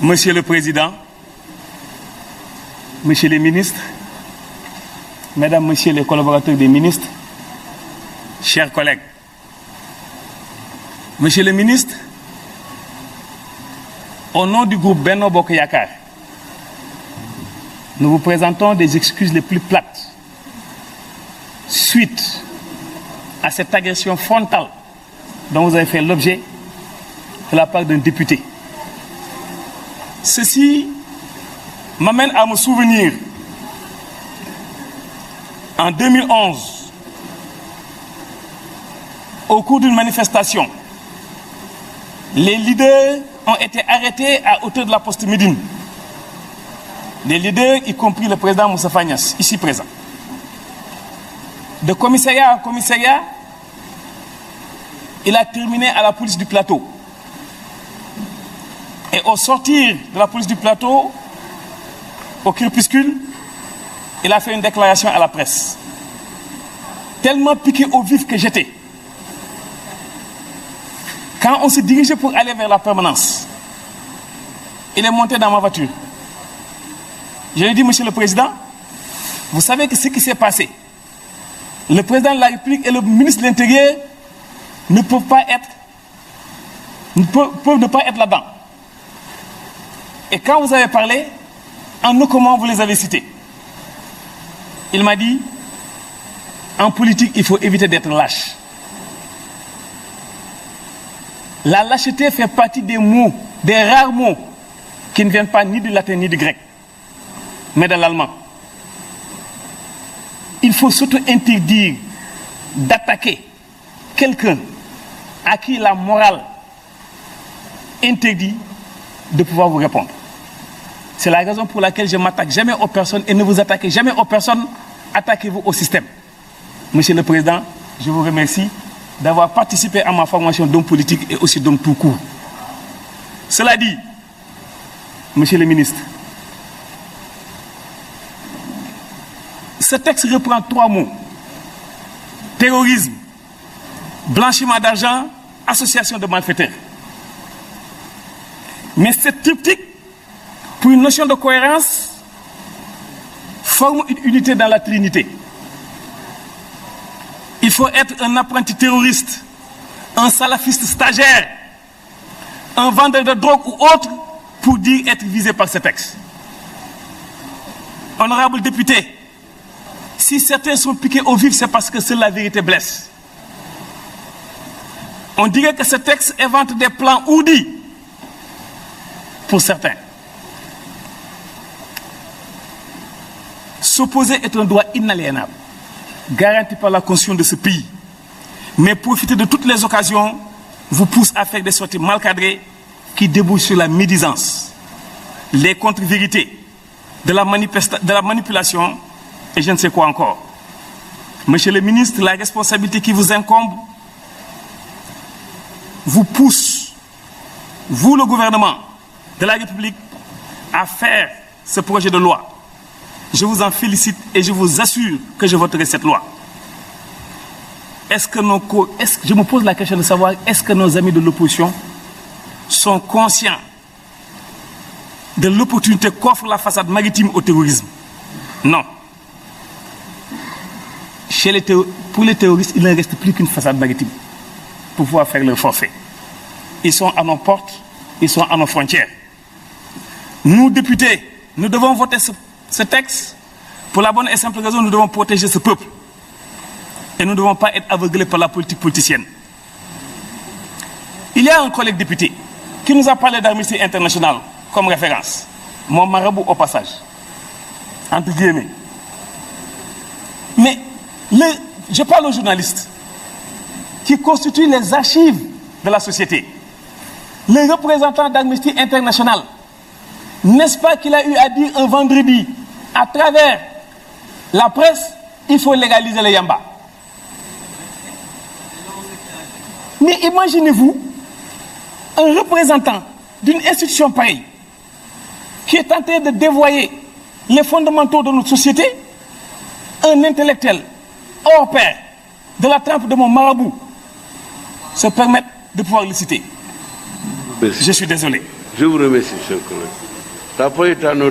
Monsieur le Président, Messieurs les ministres, Mesdames, Messieurs les collaborateurs des ministres, chers collègues, Monsieur le ministre, au nom du groupe Benno Bokk Yakaar, nous vous présentons des excuses les plus plates suite à cette agression frontale dont vous avez fait l'objet de la part d'un député. Ceci m'amène à me souvenir, en 2011, au cours d'une manifestation, les leaders ont été arrêtés à hauteur de la poste Médine. Les leaders, y compris le président Moustapha Niasse, ici présent. De commissariat en commissariat, il a terminé à la police du plateau. Et au sortir de la police du plateau, au crépuscule, il a fait une déclaration à la presse. Tellement piqué au vif que j'étais. Quand on se dirigeait pour aller vers la permanence, il est monté dans ma voiture. Je lui ai dit, Monsieur le Président, vous savez que ce qui s'est passé, le président de la République et le ministre de l'Intérieur ne peuvent pas être là-dedans. Et quand vous avez parlé, en aucun moment vous les avez cités. Il m'a dit, en politique, il faut éviter d'être lâche. La lâcheté fait partie des mots, des rares mots, qui ne viennent pas ni du latin ni du grec, mais de l'allemand. Il faut surtout interdire d'attaquer quelqu'un à qui la morale interdit de pouvoir vous répondre. C'est la raison pour laquelle je ne m'attaque jamais aux personnes et ne vous attaquez jamais aux personnes, attaquez-vous au système. Monsieur le Président, je vous remercie d'avoir participé à ma formation d'homme politique et aussi d'homme tout court. Cela dit, Monsieur le ministre, ce texte reprend 3 mots. Terrorisme, blanchiment d'argent, association de malfaiteurs. Mais cette triptyque, pour une notion de cohérence, forme une unité dans la Trinité. Il faut être un apprenti terroriste, un salafiste stagiaire, un vendeur de drogue ou autre pour dire être visé par ce texte. Honorable député, si certains sont piqués au vif, c'est parce que seule la vérité blesse. On dirait que ce texte invente des plans ourdis pour certains. S'opposer est un droit inaliénable, garanti par la Constitution de ce pays. Mais profiter de toutes les occasions vous pousse à faire des sorties mal cadrées qui débouchent sur la médisance, les contre-vérités, de la manipulation et je ne sais quoi encore. Monsieur le ministre, la responsabilité qui vous incombe vous pousse, vous le gouvernement de la République, à faire ce projet de loi. Je vous en félicite et je vous assure que je voterai cette loi. Je me pose la question de savoir, est-ce que nos amis de l'opposition sont conscients de l'opportunité qu'offre la façade maritime au terrorisme? Non. Pour les terroristes, il ne reste plus qu'une façade maritime pour pouvoir faire leur forfait. Ils sont à nos portes, ils sont à nos frontières. Nous, députés, nous devons voter ce texte pour la bonne et simple raison, nous devons protéger ce peuple. Et nous ne devons pas être aveuglés par la politique politicienne. Il y a un collègue député qui nous a parlé d'Amnesty International comme référence. Mon marabout au passage. Entre guillemets. Mais je parle aux journalistes qui constituent les archives de la société. Les représentants d'Amnesty International. N'est-ce pas qu'il a eu à dire un vendredi, à travers la presse, il faut légaliser les yamba. Mais imaginez-vous un représentant d'une institution pareille qui est en train de dévoyer les fondamentaux de notre société, un intellectuel hors pair de la trempe de mon marabout se permettre de pouvoir le citer. Merci. Je suis désolé. Je vous remercie, cher collègue. La parole est à notre